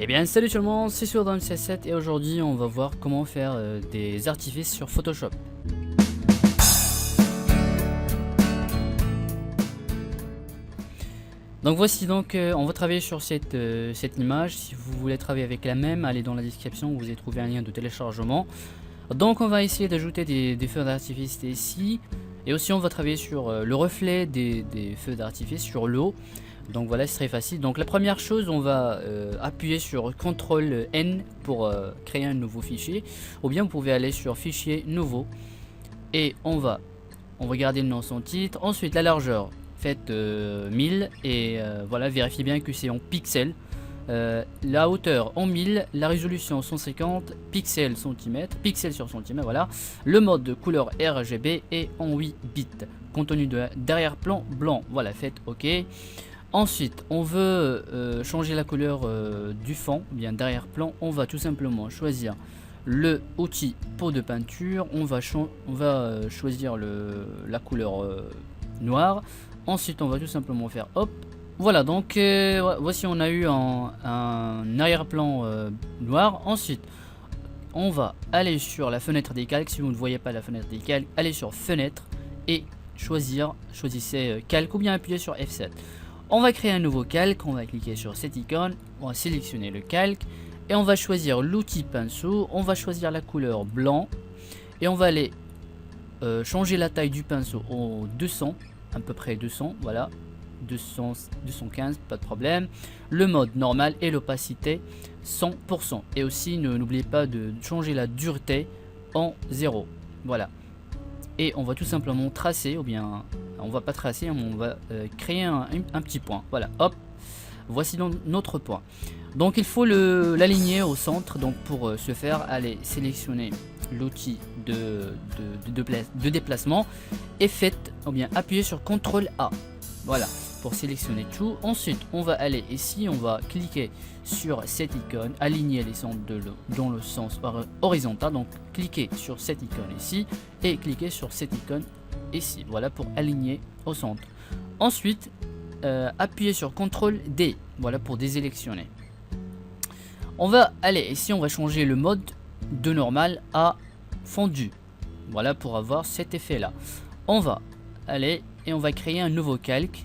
Eh bien salut tout le monde, c'est Sourdam CS7 et aujourd'hui on va voir comment faire des artifices sur Photoshop. Donc voici donc, on va travailler sur cette image. Si vous voulez travailler avec la même, allez dans la description, vous allez trouver un lien de téléchargement. Donc on va essayer d'ajouter des feux d'artifice ici. Et aussi on va travailler sur le reflet des feux d'artifice sur l'eau. Donc voilà, c'est très facile. Donc la première chose, on va appuyer sur CTRL N pour créer un nouveau fichier. Ou bien vous pouvez aller sur fichier nouveau. Et on va garder le nom son titre. Ensuite la largeur, faites 1000. Et voilà, vérifiez bien que c'est en pixels. La hauteur en 1000, la résolution 150 pixels sur centimètre, voilà. Le mode de couleur RGB est en 8 bits. Contenu de d'arrière-plan blanc, voilà, faites OK. Ensuite, on veut changer la couleur du fond, bien d'arrière-plan. On va tout simplement choisir le outil pot de peinture. On va choisir la couleur noire. Ensuite, on va tout simplement faire hop. Voilà, donc voici on a eu un arrière-plan noir. Ensuite, on va aller sur la fenêtre des calques. Si vous ne voyez pas la fenêtre des calques, allez sur fenêtre et choisissez calque ou bien appuyez sur F7. On va créer un nouveau calque, on va cliquer sur cette icône, on va sélectionner le calque et on va choisir l'outil pinceau, on va choisir la couleur blanc et on va aller changer la taille du pinceau au 200, à peu près 200, voilà, 200, 215, pas de problème. Le mode normal et l'opacité 100%. Et aussi n'oubliez pas de changer la dureté en 0, voilà. Et on va tout simplement tracer, ou bien on va pas tracer, on va créer un petit point. Voilà, hop, voici donc notre point. Donc il faut l'aligner au centre. Donc pour ce faire, allez sélectionner l'outil de déplacement et faites, ou bien appuyez sur CTRL A. Voilà, pour sélectionner tout. Ensuite, on va aller ici, on va cliquer sur cette icône, aligner les centres dans le sens horizontal. Donc cliquez sur cette icône ici et cliquez sur cette icône ici. Voilà, pour aligner au centre. Ensuite, appuyez sur CTRL D. Voilà, pour désélectionner. On va aller ici, on va changer le mode de normal à fondu. Voilà, pour avoir cet effet là. On va aller et on va créer un nouveau calque.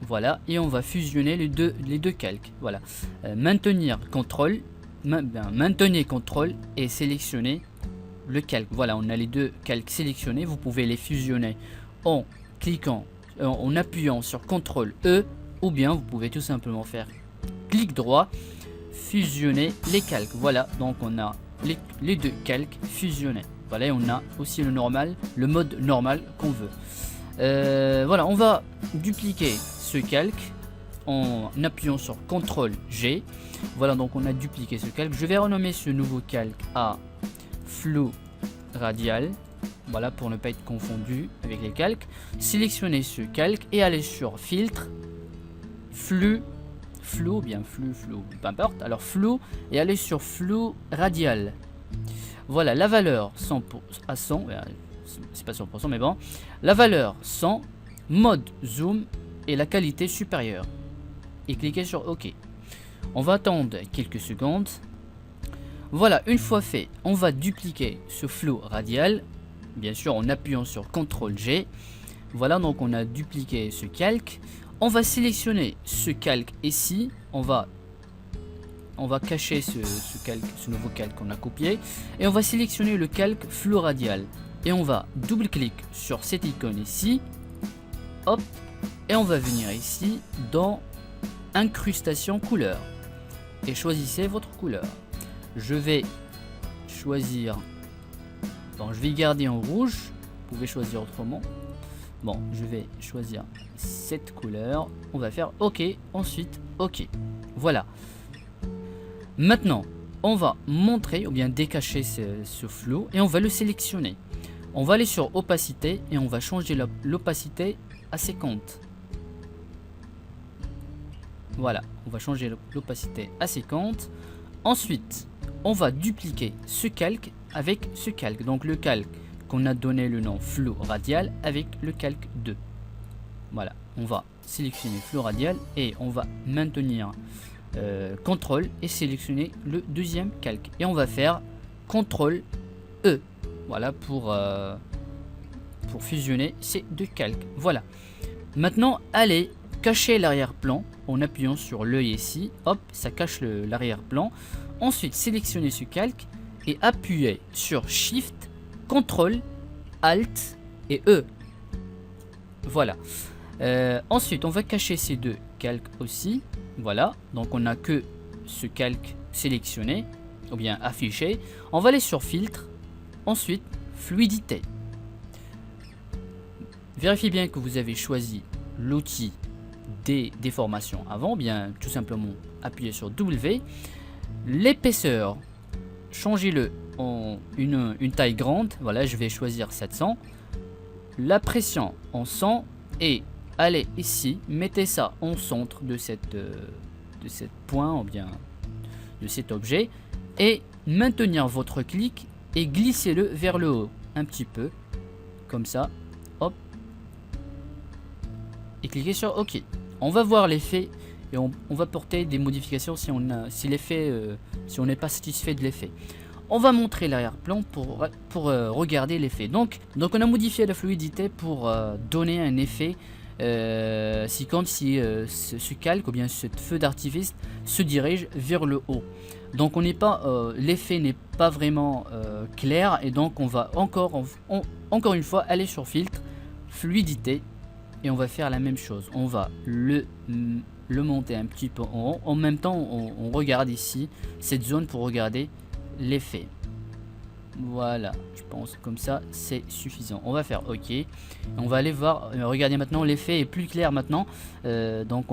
Voilà, et on va fusionner les deux calques. Voilà, maintenir CTRL, maintenez CTRL et sélectionner le calque. Voilà, on a les deux calques sélectionnés. Vous pouvez les fusionner en cliquant, en appuyant sur CTRL E, ou bien vous pouvez tout simplement faire clic droit, fusionner les calques. Voilà, donc on a les deux calques fusionnés. Voilà, et on a aussi le normal, le mode normal qu'on veut. Voilà, on va dupliquer ce calque en appuyant sur CTRL G. Voilà, donc on a dupliqué ce calque. Je vais renommer ce nouveau calque à flou radial. Voilà, pour ne pas être confondu avec les calques. Sélectionnez ce calque et allez sur filtre, flou, bien flou, peu importe. Alors flou et allez sur flou radial. Voilà, la valeur 100 à 100. C'est pas 100% mais bon. La valeur 100, mode zoom et la qualité supérieure. Et cliquez sur OK. On va attendre quelques secondes. Voilà, une fois fait, on va dupliquer ce flou radial. Bien sûr, en appuyant sur CTRL G. Voilà, donc on a dupliqué ce calque. On va sélectionner ce calque ici. On va cacher ce nouveau calque qu'on a copié. Et on va sélectionner le calque flou radial. Et on va double-clic sur cette icône ici. Hop. Et on va venir ici dans incrustation couleur. Et choisissez votre couleur. Je vais choisir... Bon, je vais garder en rouge. Vous pouvez choisir autrement. Bon, je vais choisir cette couleur. On va faire OK. Ensuite, OK. Voilà. Maintenant, on va montrer ou bien décacher ce flou. Et on va le sélectionner. On va aller sur opacité et on va changer l'opacité à 50. Voilà, on va changer l'opacité à 50. Ensuite, on va dupliquer ce calque avec ce calque. Donc le calque qu'on a donné le nom flou radial avec le calque 2. Voilà, on va sélectionner flou radial et on va maintenir CTRL et sélectionner le deuxième calque. Et on va faire CTRL E. Voilà pour fusionner ces deux calques. Voilà. Maintenant, allez cacher l'arrière-plan en appuyant sur l'œil ici. Hop, ça cache l'arrière-plan. Ensuite, sélectionnez ce calque et appuyez sur Shift, CTRL, Alt et E. Voilà. Ensuite, on va cacher ces deux calques aussi. Voilà. Donc, on n'a que ce calque sélectionné ou bien affiché. On va aller sur Filtre. Ensuite, Fluidité. Vérifiez bien que vous avez choisi l'outil des déformations avant, bien tout simplement appuyez sur W. L'épaisseur, changez-le en une taille grande, voilà, je vais choisir 700. La pression en 100 et allez ici, mettez ça en centre de cette point ou bien de cet objet et maintenir votre clic et glissez-le vers le haut un petit peu comme ça, hop, et cliquez sur OK. On va voir l'effet et on va porter des modifications si on n'est pas satisfait de l'effet. On va montrer l'arrière-plan pour regarder l'effet. Donc on a modifié la fluidité pour donner un effet. C'est comme si ce calque ou bien ce feu d'artifice se dirige vers le haut. Donc l'effet n'est pas vraiment clair et donc on va encore une fois aller sur filtre, fluidité et on va faire la même chose. On va le monter un petit peu en haut. En même temps, on regarde ici cette zone pour regarder l'effet. Voilà, je pense comme ça c'est suffisant. On va faire OK. On va aller voir. Regardez maintenant, l'effet est plus clair maintenant. Donc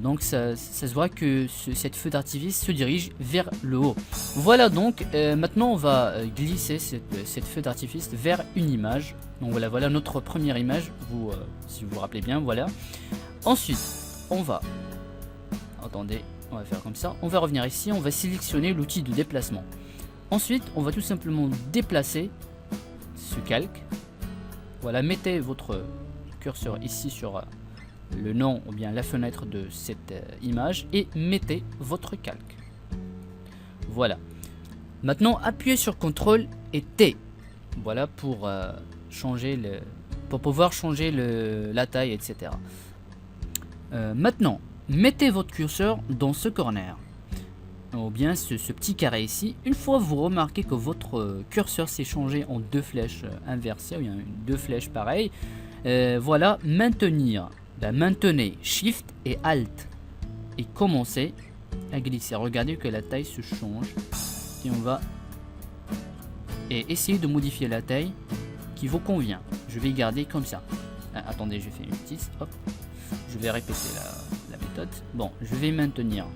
donc ça se voit que cette feu d'artifice se dirige vers le haut. Voilà donc maintenant on va glisser cette feu d'artifice vers une image. Donc voilà notre première image. Si vous vous rappelez bien, voilà. Ensuite on va faire comme ça. On va revenir ici. On va sélectionner l'outil de déplacement. Ensuite, on va tout simplement déplacer ce calque. Voilà, mettez votre curseur ici sur le nom ou bien la fenêtre de cette image et mettez votre calque. Voilà. Maintenant, appuyez sur CTRL et T. Voilà pour pouvoir changer la taille, etc. Maintenant, mettez votre curseur dans ce corner. Ou bien ce petit carré ici. Une fois vous remarquez que votre curseur s'est changé en deux flèches inversées, ou bien deux flèches pareilles, voilà, maintenez Shift et Alt et commencez à glisser. Regardez que la taille se change et on va essayer de modifier la taille qui vous convient. Je vais garder comme ça. Attendez, je fais une petite, hop, je vais répéter la méthode. Bon, je vais maintenir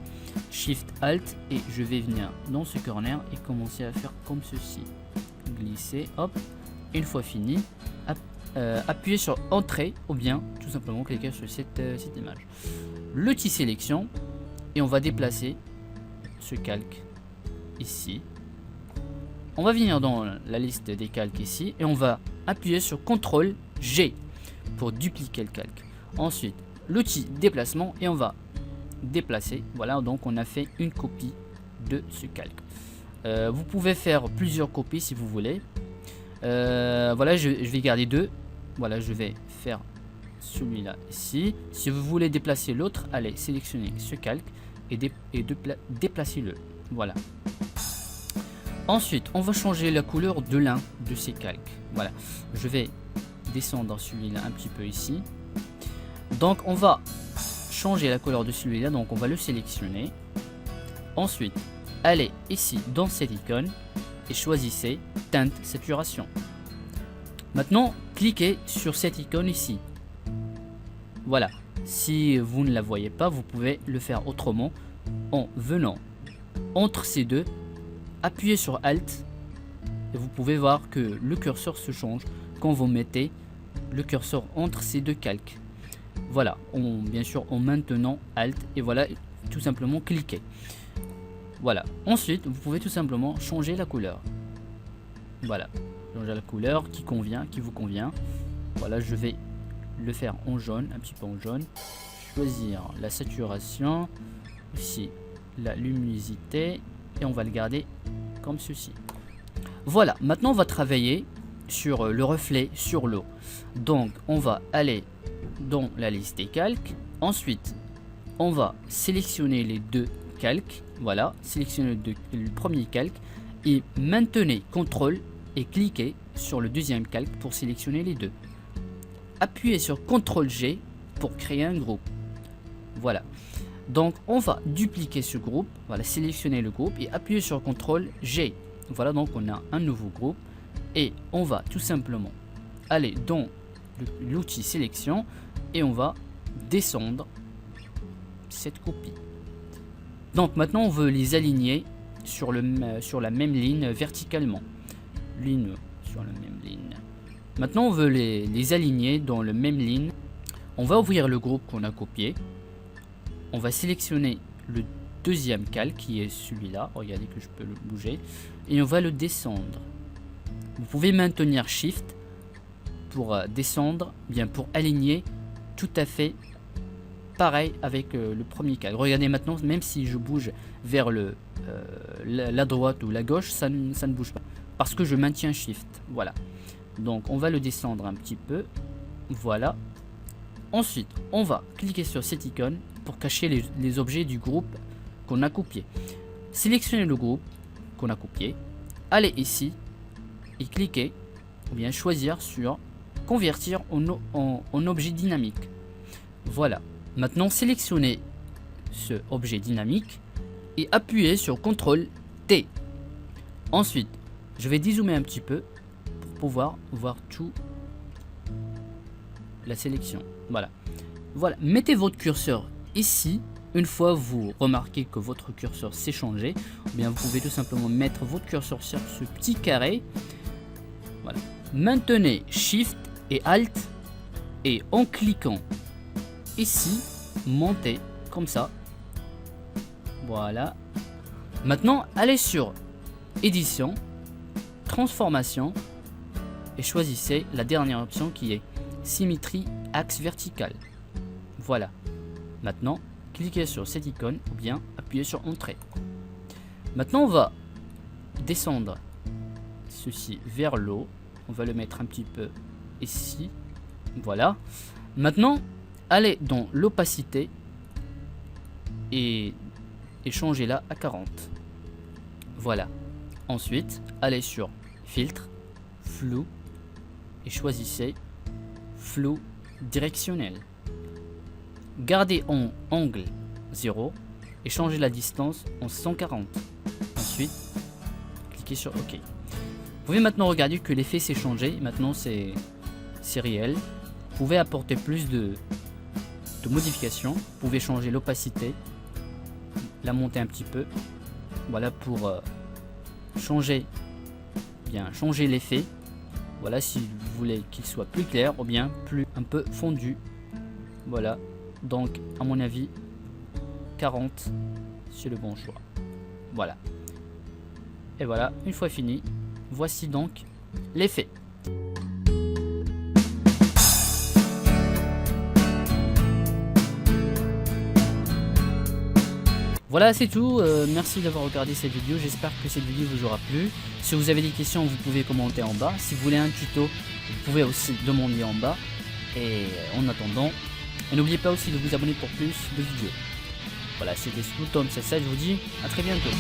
Shift Alt et je vais venir dans ce corner et commencer à faire comme ceci, glisser, hop. Une fois fini, appuyez sur Entrée ou bien tout simplement cliquer sur cette image, l'outil sélection et on va déplacer ce calque ici. On va venir dans la liste des calques ici et on va appuyer sur CTRL G pour dupliquer le calque. Ensuite l'outil déplacement et on va déplacer. Voilà, donc on a fait une copie de ce calque. Vous pouvez faire plusieurs copies si vous voulez. Voilà, je vais garder deux. Voilà, je vais faire celui-là ici. Si vous voulez déplacer l'autre, allez sélectionner ce calque et déplacer-le. Voilà. Ensuite, on va changer la couleur de l'un de ces calques. Voilà, je vais descendre celui-là un petit peu ici. Donc on va changer la couleur de celui-là, donc on va le sélectionner. Ensuite, allez ici dans cette icône et choisissez teinte saturation. Maintenant, cliquez sur cette icône ici. Voilà. Si vous ne la voyez pas, vous pouvez le faire autrement en venant entre ces deux, appuyez sur Alt et vous pouvez voir que le curseur se change quand vous mettez le curseur entre ces deux calques. Voilà, bien sûr en maintenant Alt et voilà, tout simplement cliquer. Voilà, ensuite vous pouvez tout simplement changer la couleur. Voilà, changer la couleur qui vous convient. Voilà, je vais le faire en jaune, un petit peu en jaune. Choisir la saturation, ici la luminosité et on va le garder comme ceci. Voilà, maintenant on va travailler sur le reflet sur l'eau. Donc on va aller dans la liste des calques. Ensuite, on va sélectionner les deux calques. Voilà, sélectionner le premier calque et maintenez CTRL et cliquez sur le deuxième calque pour sélectionner les deux. Appuyez sur CTRL G pour créer un groupe. Voilà. Donc on va dupliquer ce groupe. Voilà, sélectionner le groupe et appuyer sur CTRL G. Voilà, donc on a un nouveau groupe et on va tout simplement aller dans l'outil sélection et on va descendre cette copie. Donc maintenant on veut les aligner sur la même ligne verticalement. Sur la même ligne. Maintenant on veut les aligner dans la même ligne. On va ouvrir le groupe qu'on a copié. On va sélectionner le deuxième calque qui est celui-là. Regardez que je peux le bouger. Et on va le descendre. Vous pouvez maintenir Shift pour descendre, bien pour aligner tout à fait pareil avec le premier calque. Regardez maintenant, même si je bouge vers la droite ou la gauche, ça ne bouge pas. Parce que je maintiens Shift. Voilà. Donc on va le descendre un petit peu. Voilà. Ensuite, on va cliquer sur cette icône pour cacher les objets du groupe qu'on a copié. Sélectionnez le groupe qu'on a copié. Allez ici et cliquez ou bien choisir sur convertir en objet dynamique. Voilà. Maintenant, sélectionnez ce objet dynamique et appuyez sur CTRL T. Ensuite, je vais dézoomer un petit peu pour pouvoir voir tout la sélection. Voilà. Voilà. Mettez votre curseur ici. Une fois vous remarquez que votre curseur s'est changé, ou bien vous pouvez tout simplement mettre votre curseur sur ce petit carré. Voilà. Maintenez Shift et Alt et en cliquant ici, montez comme ça. Voilà. Maintenant, allez sur Édition, Transformation et choisissez la dernière option qui est Symétrie axe vertical. Voilà. Maintenant, cliquez sur cette icône ou bien appuyez sur Entrée. Maintenant, on va descendre ceci vers l'eau. On va le mettre un petit peu ici. Voilà. Maintenant, allez dans l'opacité et changez-la à 40. Voilà. Ensuite, allez sur Filtre, Flou et choisissez Flou directionnel. Gardez en angle 0 et changez la distance en 140. Ensuite, cliquez sur OK. Vous pouvez maintenant regarder que l'effet s'est changé. Maintenant, c'est réel. Vous pouvez apporter plus de modifications. Vous pouvez changer l'opacité, la monter un petit peu. Voilà pour changer l'effet. Voilà, si vous voulez qu'il soit plus clair ou bien un peu fondu. Voilà. Donc, à mon avis, 40, c'est le bon choix. Voilà. Et voilà, une fois fini, voici donc l'effet. Voilà, c'est tout. Merci d'avoir regardé cette vidéo. J'espère que cette vidéo vous aura plu. Si vous avez des questions, vous pouvez commenter en bas. Si vous voulez un tuto, vous pouvez aussi demander en bas. Et en attendant, n'oubliez pas aussi de vous abonner pour plus de vidéos. Voilà, c'était Smooth Tom, c'est ça, je vous dis à très bientôt.